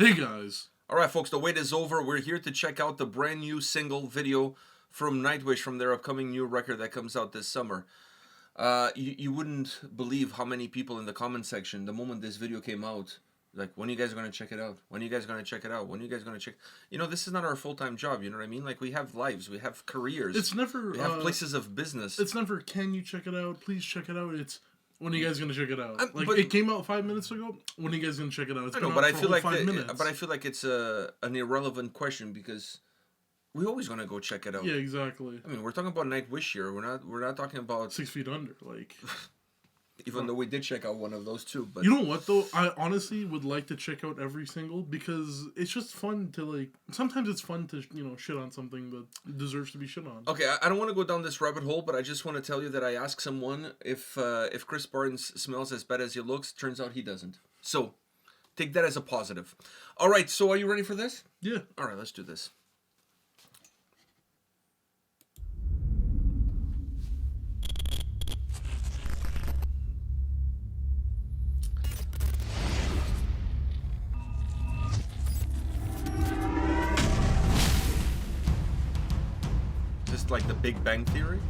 Hey guys. Alright folks, the wait is over. We're here to check out the brand new single video from Nightwish from their upcoming new record that comes out this summer. You wouldn't believe how many people in the comment section, the moment this video came out, like, when are you guys going to check it out? When are you guys going to check it out? When are you guys going to check... You know, this is not our full-time job, you know what I mean? Like, we have lives, we have careers. It's never... We have places of business. It's never, can you check it out? Please check it out. It's... When are you guys gonna check it out? But it came out 5 minutes ago. When are you guys gonna check it out? It's been out but I for feel like 5 minutes. But I feel like it's an irrelevant question because we're always gonna go check it out. Yeah, exactly. I mean, we're talking about Nightwish here. We're not talking about 6 Feet Under. Like, even though we did check out one of those too. But you know what though? I honestly would like to check out every single because it's just fun to like. Sometimes it's fun to shit on something that deserves to be shit on. Okay, I don't want to go down this rabbit hole, but I just want to tell you that I asked someone if Chris Barnes smells as bad as he looks. Turns out he doesn't. So take that as a positive. All right, so are you ready for this? Yeah. All right, let's do this. Just like the Big Bang Theory?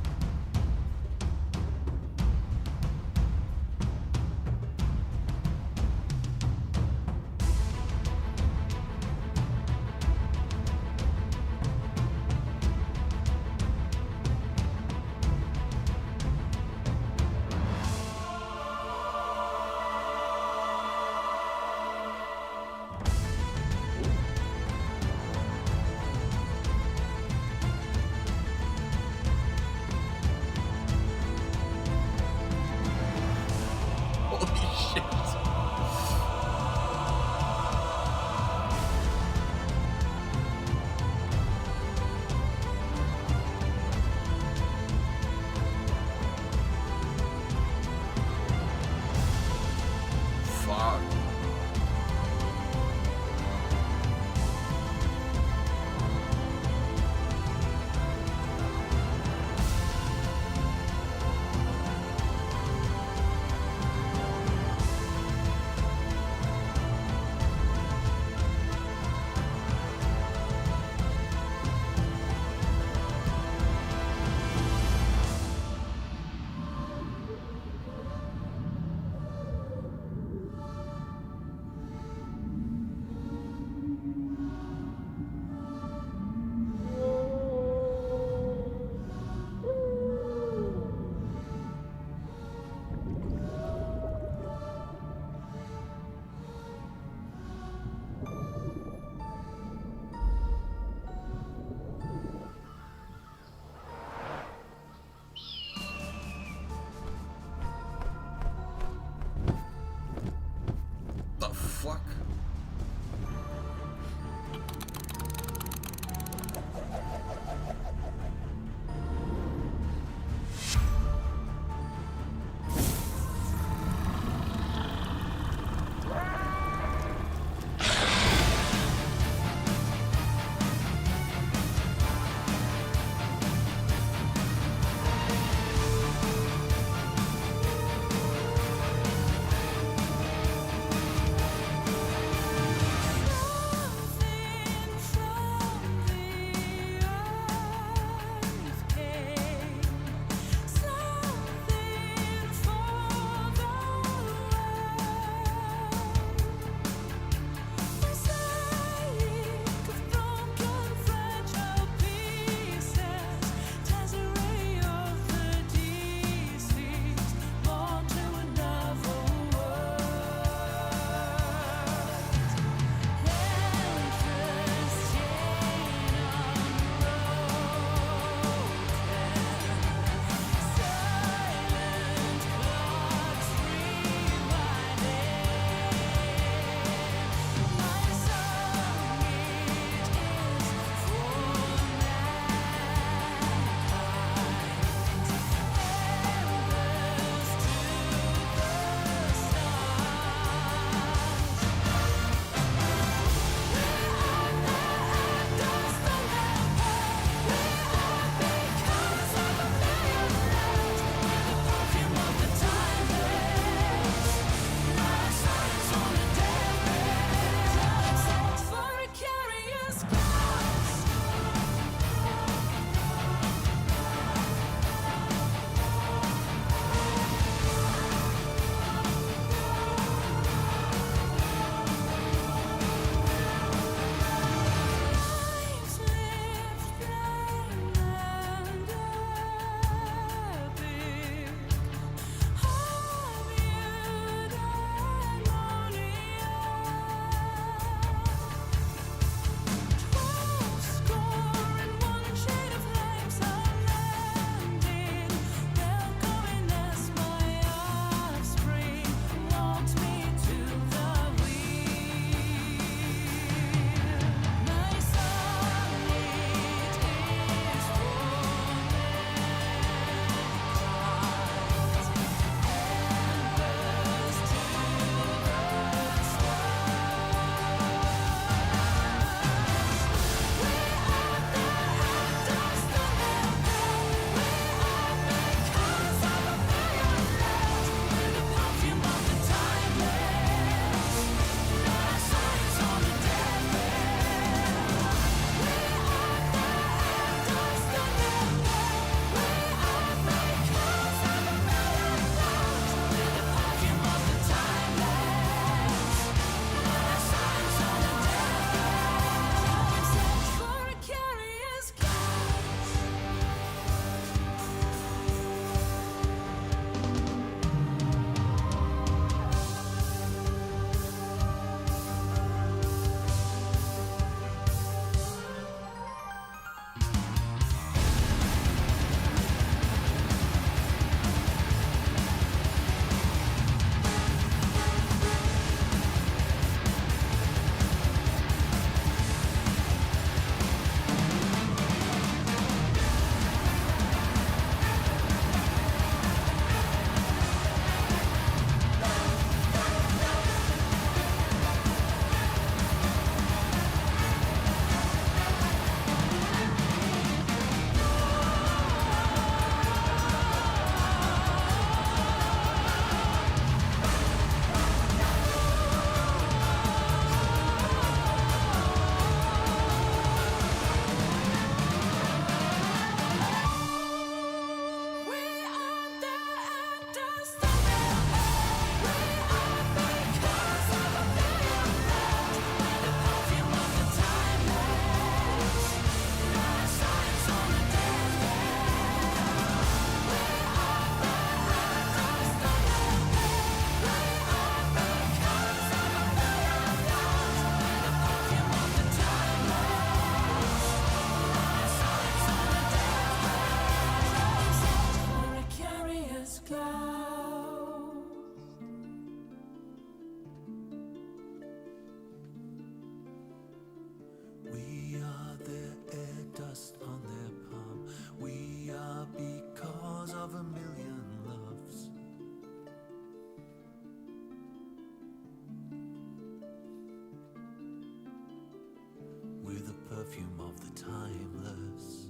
perfume of the timeless,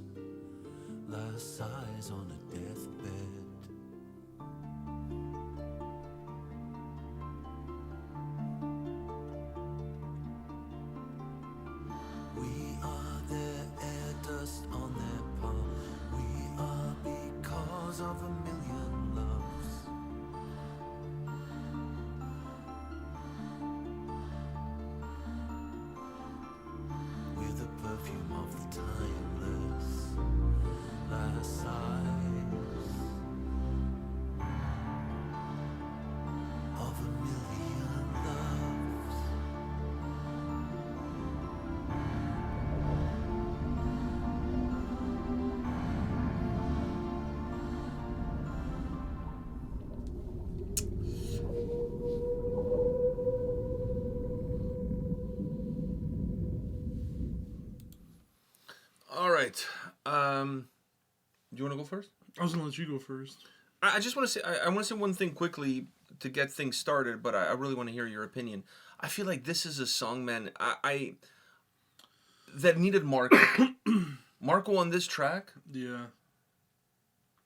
last sighs on a deathbed. We are their air dust on their palm. We are because of a million loves. We're the perfume of the timeless, last sighs of a million loves. All right. Do you want to go first? I was gonna let you go first. I just want to say I want to say one thing quickly to get things started, but I really want to hear your opinion. I feel like this is a song, man. I that needed Marco. Marco on this track. Yeah.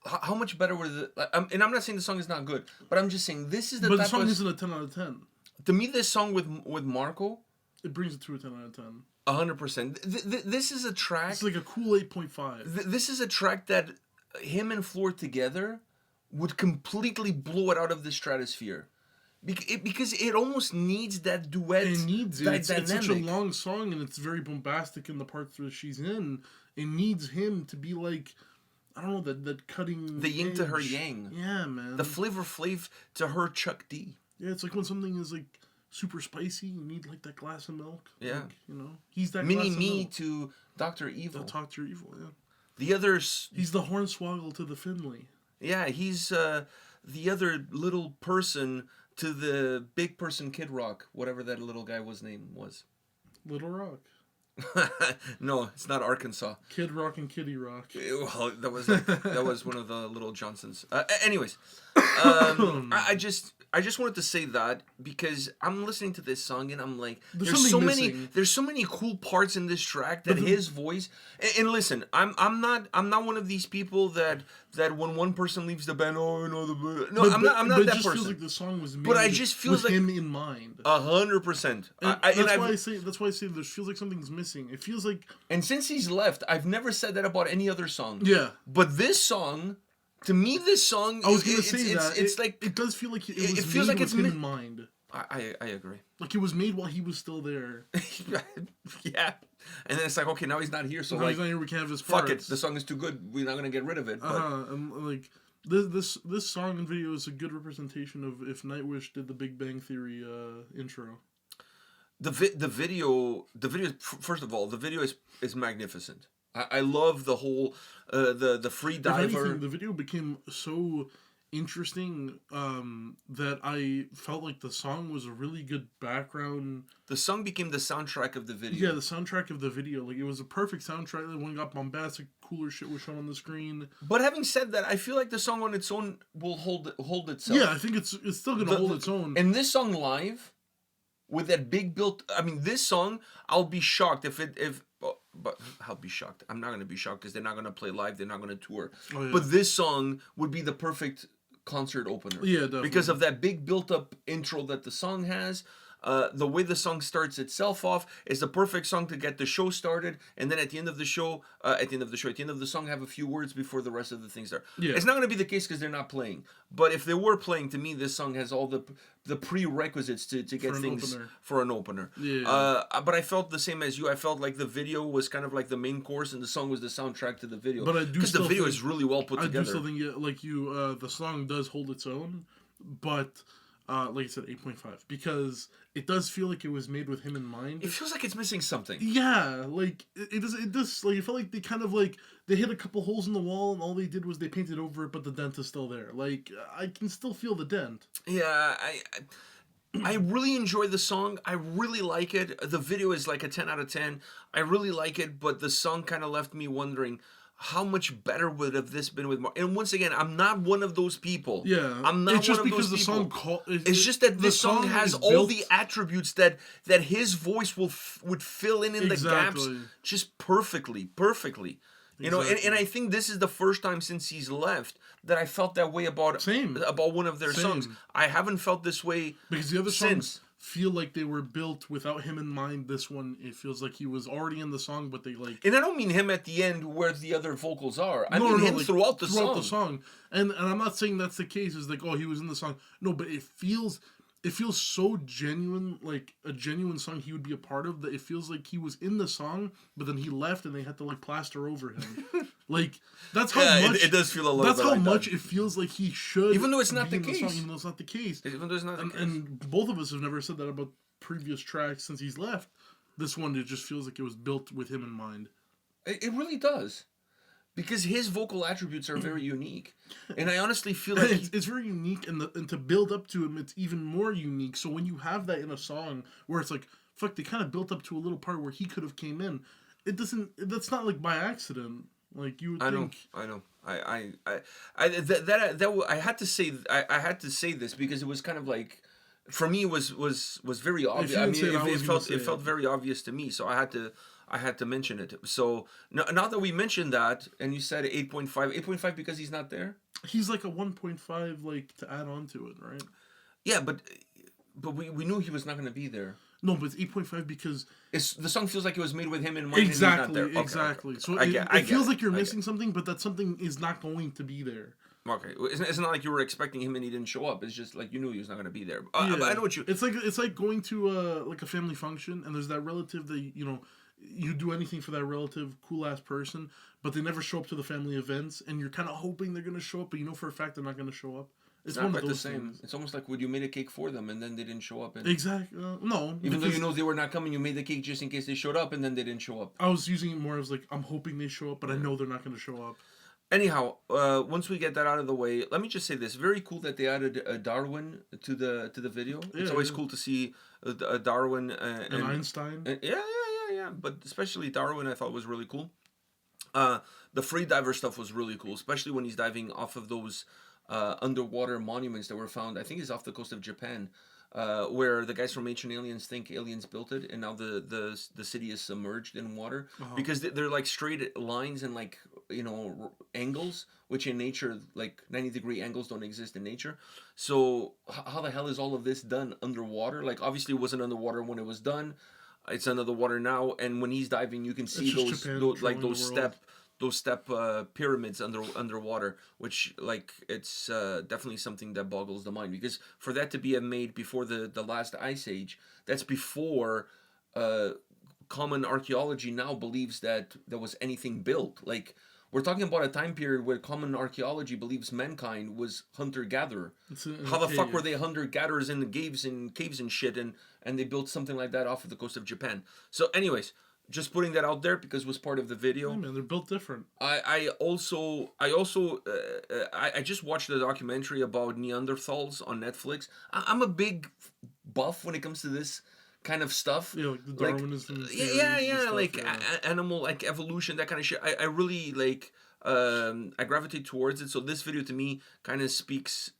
How much better would it? And I'm not saying the song is not good, but I'm just saying this is the But the type song of. isn't a 10 out of 10. To me, this song with Marco, It brings it to a 10 out of 10. 100%. This is a track. It's like a cool 8.5. This is a track that him and Floor together would completely blow it out of the stratosphere. Because it almost needs that duet. It needs it. It's such a dynamic. long song and it's very bombastic in the parts that she's in. It needs him to be like, I don't know, that cutting The yin to her edge. yang. Yeah, man. The Flavor Flav to her Chuck D. Yeah, it's like when something is like super spicy, you need like that glass of milk. Yeah. Like, you know, he's that Mini glass of Me milk. to Dr. Evil. That talk to your evil, yeah. The others. He's the hornswoggle to the Finley. Yeah, he's the other little person to the big person Kid Rock, whatever that little guy name was. Little Rock. No, it's not Arkansas. Kid Rock and Kitty Rock. Well, that was one of the little Johnsons. Anyways, I just wanted to say that because I'm listening to this song and I'm like, There's there's so something many missing. there's so many cool parts in this track that his voice. And listen, I'm not one of these people that when one person leaves the band, oh no I'm not but it that just person. feels like the song was made But I just feels with like- him in mind. 100%. That's why I say there feels like something's missing. It feels like And since he's left, I've never said that about any other song. yeah. But this song, to me, this song, I was gonna say that it's like it does feel like it it was feels made like with it's him mi- in mind. I agree. Like it was made while he was still there. Yeah, and then it's like, okay, now he's not here, so Now like, he's not here, we can't have his fuck parts. it, the song is too good. We're not gonna get rid of it. But And like this song and video is a good representation of if Nightwish did the Big Bang Theory intro. the video, first of all, the video is magnificent. I love the whole the free If anything, diver. the video became so interesting that I felt like the song was a really good background. The song became the soundtrack of the video. Yeah, the soundtrack of the video, like it was a perfect soundtrack. Like, when it got bombastic, cooler shit was shown on the screen. But having said that, I feel like the song on its own will hold itself. Yeah, I think it's still gonna hold its own. And this song live, with that big built, I mean, this song, I'll be shocked but I'll be shocked. I'm not gonna be shocked because they're not gonna play live. They're not gonna tour. Oh, yeah. But this song would be the perfect concert opener. Yeah, definitely. Because of that big built up intro that the song has. The way the song starts itself off is the perfect song to get the show started, and then at the end of the song, have a few words before the rest of the things start. Yeah. It's not going to be the case because they're not playing. But if they were playing, to me, this song has all the prerequisites to get an things opener. for an opener. Yeah. But I felt the same as you. I felt like the video was kind of like the main course, and the song was the soundtrack to the video. But I do because the still video think- is really well put I together. do still think, yeah, like you, the song does hold its own, but like I said, 8.5 because it does feel like it was made with him in mind. It feels like it's missing something. Yeah, like it does. Like it felt like they kind of like they hit a couple holes in the wall, and all they did was they painted over it, but the dent is still there. Like I can still feel the dent. Yeah, I really enjoy the song. I really like it. The video is like a 10 out of 10. I really like it, but the song kind of left me wondering, how much better would have this been with Mark? And once again, I'm not one of those people. Yeah, I'm not it's just one of because those the people. song It's just that the this song has is all built- the attributes that his voice would fill in the gaps Exactly. just perfectly. You know, and Exactly. I think this is the first time since he's left that I felt that way about Same. one of their songs. Same. I haven't felt this way because the other since. songs feel like they were built without him in mind. This one, it feels like he was already in the song, but they like. And I don't mean him at the end where the other vocals are. I No, mean no, him like, throughout the song. And I'm not saying that's the case. It's like, oh, he was in the song. No, but it feels so genuine, like a genuine song he would be a part of. That it feels like he was in the song, but then he left and they had to like plaster over him. Like that's how Yeah, much it does feel a little That's bit how like much that. it feels like he should. Even though it's not be the in song, case. even though it's not the case. Even though it's not the case. And both of us have never said that about previous tracks since he's left. This one, it just feels like it was built with him in mind. It really does. Because his vocal attributes are very unique. And I honestly feel like... It's very unique, and to build up to him, it's even more unique. So when you have that in a song where it's like, fuck, they kind of built up to a little part where he could have came in, that's not like by accident. Like you would think. I know. I had to say this because it was kind of like, for me, it was very obvious. I mean, it felt very obvious to me, so I had to mention it. So now that we mentioned that, and you said 8.5 because he's not there. He's like a 1.5, like to add on to it, right? Yeah, but we knew he was not going to be there. No, but it's 8.5 because the song feels like it was made with him in mind. exactly, and he's not there. exactly. Okay. So I it feels get like you're missing something, but that something is not going to be there. Okay, it's not like you were expecting him and he didn't show up. It's just like you knew he was not going to be there. Yeah. I know what you. It's like going to like a family function, and there's that relative that you do anything for that relative, cool ass person, but they never show up to the family events, and you're kind of hoping they're gonna show up, but you know for a fact they're not gonna show up. It's one not of quite the those same. things. It's almost like when you made a cake for them and then they didn't show up. And Exactly. No. even though because you know they were not coming, you made the cake just in case they showed up and then they didn't show up. I was using it more as like I'm hoping they show up, but I know they're not gonna show up. Anyhow, once we get that out of the way, let me just say this: very cool that they added Darwin to the video. It's always cool to see Darwin And Einstein. Yeah. But especially Darwin, I thought was really cool. The freediver stuff was really cool, especially when he's diving off of those underwater monuments that were found. I think it's off the coast of Japan, where the guys from Ancient Aliens think aliens built it, and now the city is submerged in water because they're like straight lines and like angles, which in nature, like 90-degree angles don't exist in nature. So how the hell is all of this done underwater? Like obviously it wasn't underwater when it was done. It's under the water now, and when he's diving, you can see those step pyramids underwater, which like it's definitely something that boggles the mind, because for that to be made before the last ice age, that's before common archaeology now believes that there was anything built. Like we're talking about a time period where common archaeology believes mankind was hunter-gatherer. How the fuck were they hunter-gatherers in the caves and shit, and they built something like that off of the coast of Japan? So anyways, just putting that out there because it was part of the video. Yeah, man, they're built different. I just watched a documentary about Neanderthals on Netflix. I'm a big buff when it comes to this kind of stuff. Yeah, like the Darwinism. Yeah, like animal, like evolution, that kind of shit. I really like. I gravitate towards it. So this video to me kind of speaks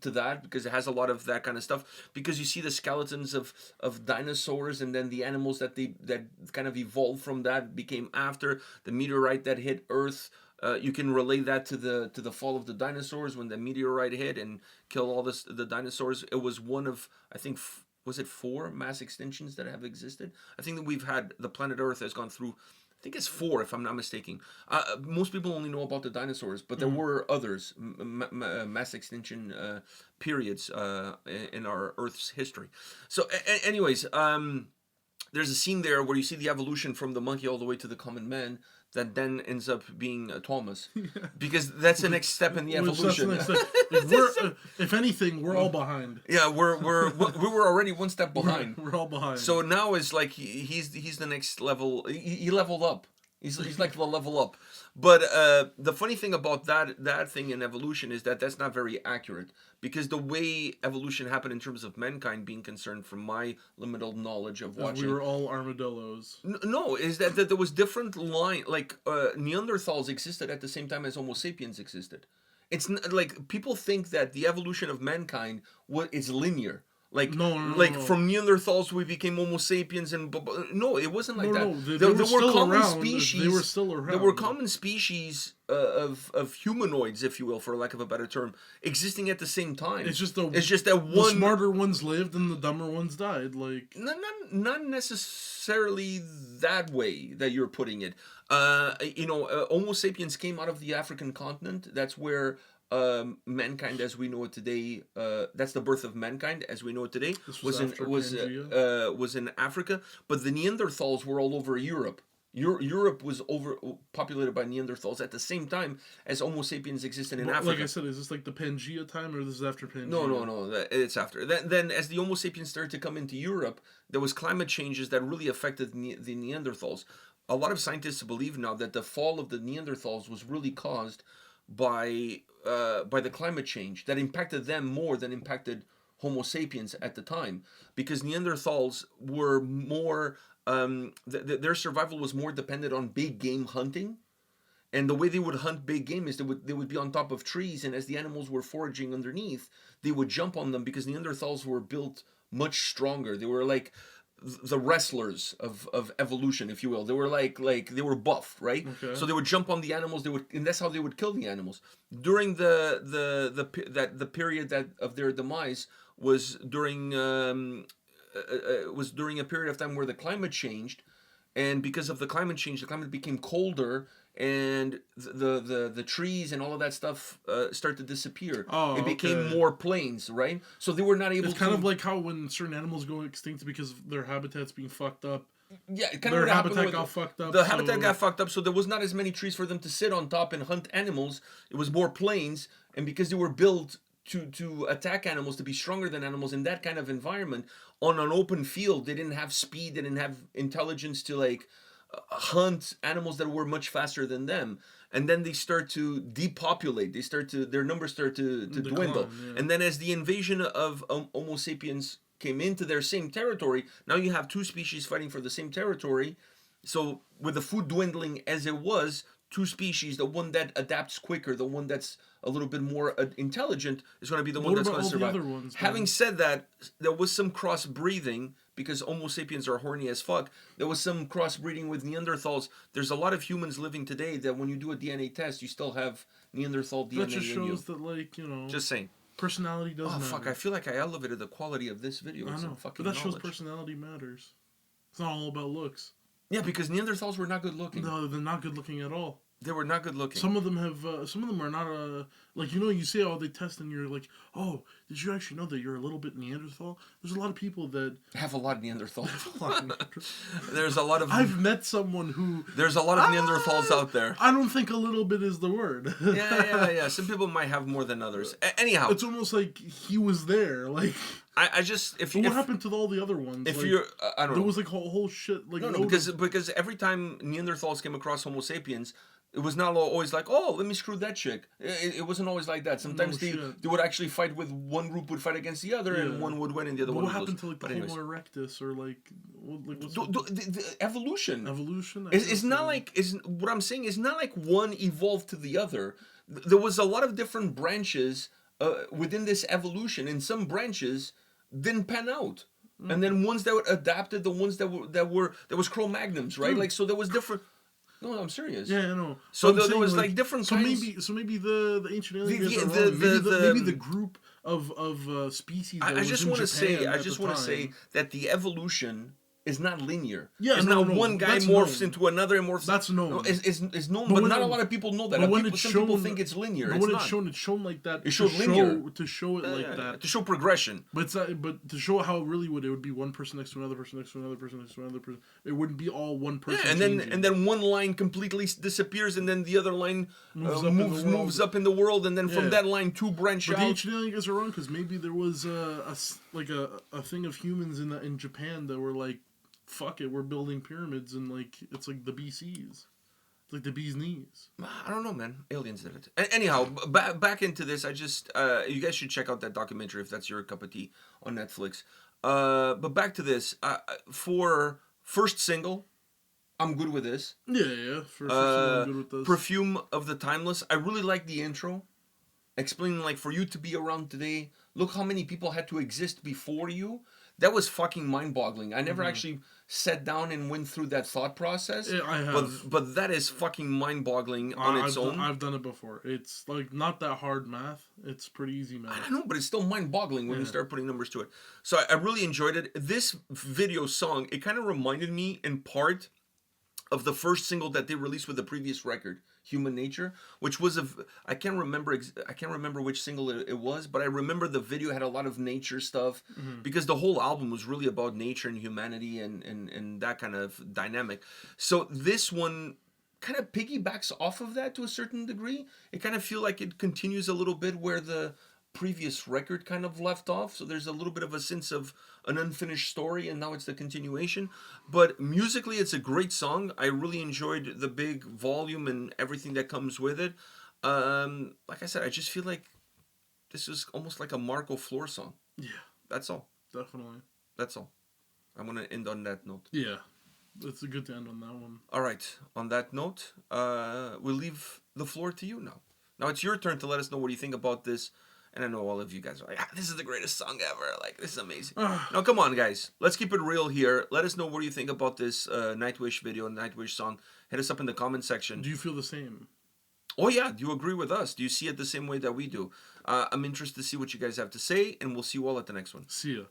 to that, because it has a lot of that kind of stuff, because you see the skeletons of dinosaurs, and then the animals that kind of evolved from that became after the meteorite that hit Earth. You can relate that to the fall of the dinosaurs when the meteorite hit and killed all the dinosaurs. It was one of, I think, was it 4 mass extinctions that have existed? I think that we've had, the planet Earth has gone through, I think it's 4 if I'm not mistaken. Most people only know about the dinosaurs, but there were others, mass extinction periods in our Earth's history. So anyways, there's a scene there where you see the evolution from the monkey all the way to the common man, that then ends up being Thomas, because that's the next step in the evolution. If anything, we're all behind. Yeah, we were already one step behind. We're all behind. So now it's like he's the next level. He leveled up. He's like the level up. But the funny thing about that thing in evolution is that that's not very accurate, because the way evolution happened in terms of mankind being concerned, from my limited knowledge of watching, We were all armadillos. no, is that there was different line, like Neanderthals existed at the same time as Homo sapiens existed. It's like people think that the evolution of mankind is linear. Like, No, from Neanderthals we became Homo sapiens, and no, it wasn't like that. They were There were still common around. species. They were still around. There were common species of humanoids, if you will, for lack of a better term, existing at the same time. It's just that the one smarter ones lived and the dumber ones died. Like, not necessarily that way that you're putting it. Homo sapiens came out of the African continent. That's where mankind as we know it today, that's the birth of mankind as we know it today, was in Africa. But the Neanderthals were all over Europe. Europe was populated by Neanderthals at the same time as Homo sapiens existed in Africa. Like I said, is this like the Pangea time, or this is after Pangea? No. It's after. Then as the Homo sapiens started to come into Europe, there was climate changes that really affected the Neanderthals. A lot of scientists believe now that the fall of the Neanderthals was really caused by the climate change that impacted them more than impacted Homo sapiens at the time, because Neanderthals were more their survival was more dependent on big game hunting, and the way they would hunt big game is they would be on top of trees, and as the animals were foraging underneath, they would jump on them, because Neanderthals were built much stronger. They were like the wrestlers of evolution, if you will. They were like they were buff, right? Okay. So they would jump on the animals. And that's how they would kill the animals. During the period that of their demise was during a period of time where the climate changed, and because of the climate change, the climate became colder, and the trees and all of that stuff started to disappear. Oh, it became okay. more plains, right? So they were not able. It's kind of like how when certain animals go extinct because of their habitats being fucked up. Yeah, it kind Their of habitat got fucked up. The habitat got fucked up, so there was not as many trees for them to sit on top and hunt animals. It was more plains, and because they were built to attack animals, to be stronger than animals in that kind of environment, on an open field, they didn't have speed, they didn't have intelligence to hunt animals that were much faster than them. And then they start to depopulate. Their numbers start to dwindle. Yeah. And then as the invasion of Homo sapiens came into their same territory, now you have two species fighting for the same territory. So with the food dwindling as it was, two species, the one that adapts quicker, the one that's a little bit more intelligent, is going to be the one that's going to survive. Having said that, there was some crossbreeding, because Homo sapiens are horny as fuck. There was some crossbreeding with Neanderthals. There's a lot of humans living today that when you do a DNA test, you still have Neanderthal DNA that just in you. shows that, Just saying. personality does matter. Fuck, I feel like I elevated the quality of this video. I know, but that shows personality matters. It's not all about looks. Yeah, because Neanderthals were not good looking. No, they're not good looking at all. They were not good looking. Some of them are not you say, oh, they test and you're like, oh, did you actually know that you're a little bit Neanderthal? There's a lot of people that have a lot of Neanderthals. There's a lot of. I've met someone who. There's a lot of Neanderthals out there. I don't think a little bit is the word. Yeah. Some people might have more than others. Anyhow, it's almost like he was there. Like I just what happened to all the other ones? If you're, I don't know. There was whole shit. Like no, because every time Neanderthals came across Homo sapiens, it was not always like, oh, let me screw that chick. It wasn't always like that. Sometimes they would actually fight with one group would fight against the other, and one would win and the other one would lose. What happened to the Homo erectus or what's the evolution? Evolution is not what I'm saying is not like one evolved to the other. There was a lot of different branches within this evolution, and some branches didn't pan out. And then ones that were adapted, the ones that was Cro-Magnons, right? Dude. So there was different. No, I'm serious. Yeah, I know. So there was different kinds. Maybe the ancient aliens are wrong. Maybe the group of species. I just want to say that the evolution is not linear. Yeah, it's not one guy morphs into another and morphs. That's known. No, it's known, but not a lot of people know that. Some people think it's linear. But when it's shown like that. It showed linear to show it like that. To show progression. But to show how it really would be one person next to another person next to another person next to another person. It wouldn't be all one person. Yeah, and then one line completely disappears, and then the other line moves up in the world, and then from that line two branch out. But the ancient aliens are wrong, because maybe there was a thing of humans in Japan that were like, fuck it, we're building pyramids, and it's like the BCs. It's like the bee's knees. I don't know, man. Aliens did it. Anyhow, back into this. I just you guys should check out that documentary if that's your cup of tea on Netflix. But back to this. For first single, I'm good with this. Yeah. For I'm good with this. Perfume of the Timeless. I really like the intro, explaining like for you to be around today. Look how many people had to exist before you. That was fucking mind-boggling. I never actually sat down and went through that thought process. Yeah, I have. But that is fucking mind-boggling on its own. I've done it before. It's like not that hard math. It's pretty easy math. I know, but it's still mind-boggling when you start putting numbers to it. So I really enjoyed it. This video song, it kind of reminded me in part of the first single that they released with the previous record, Human Nature, which was I can't remember which single it was, but I remember the video had a lot of nature stuff because the whole album was really about nature and humanity and that kind of dynamic. So this one kind of piggybacks off of that to a certain degree. It kind of feel like it continues a little bit where the previous record kind of left off, so there's a little bit of a sense of an unfinished story, and now it's the continuation. But musically, it's a great song. I really enjoyed the big volume and everything that comes with it. Like I said, I just feel like this is almost like a Marco Floor song. Yeah, That's all. definitely. That's all. I'm gonna end on that note. Yeah, it's a good to end on that one. All right. On that note, we'll leave the floor to you now. Now it's your turn to let us know what you think about this. And I know all of you guys are like, this is the greatest song ever. Like, this is amazing. Now, come on, guys. Let's keep it real here. Let us know what you think about this Nightwish video, Nightwish song. Hit us up in the comment section. Do you feel the same? Oh, yeah. Do you agree with us? Do you see it the same way that we do? I'm interested to see what you guys have to say, and we'll see you all at the next one. See ya.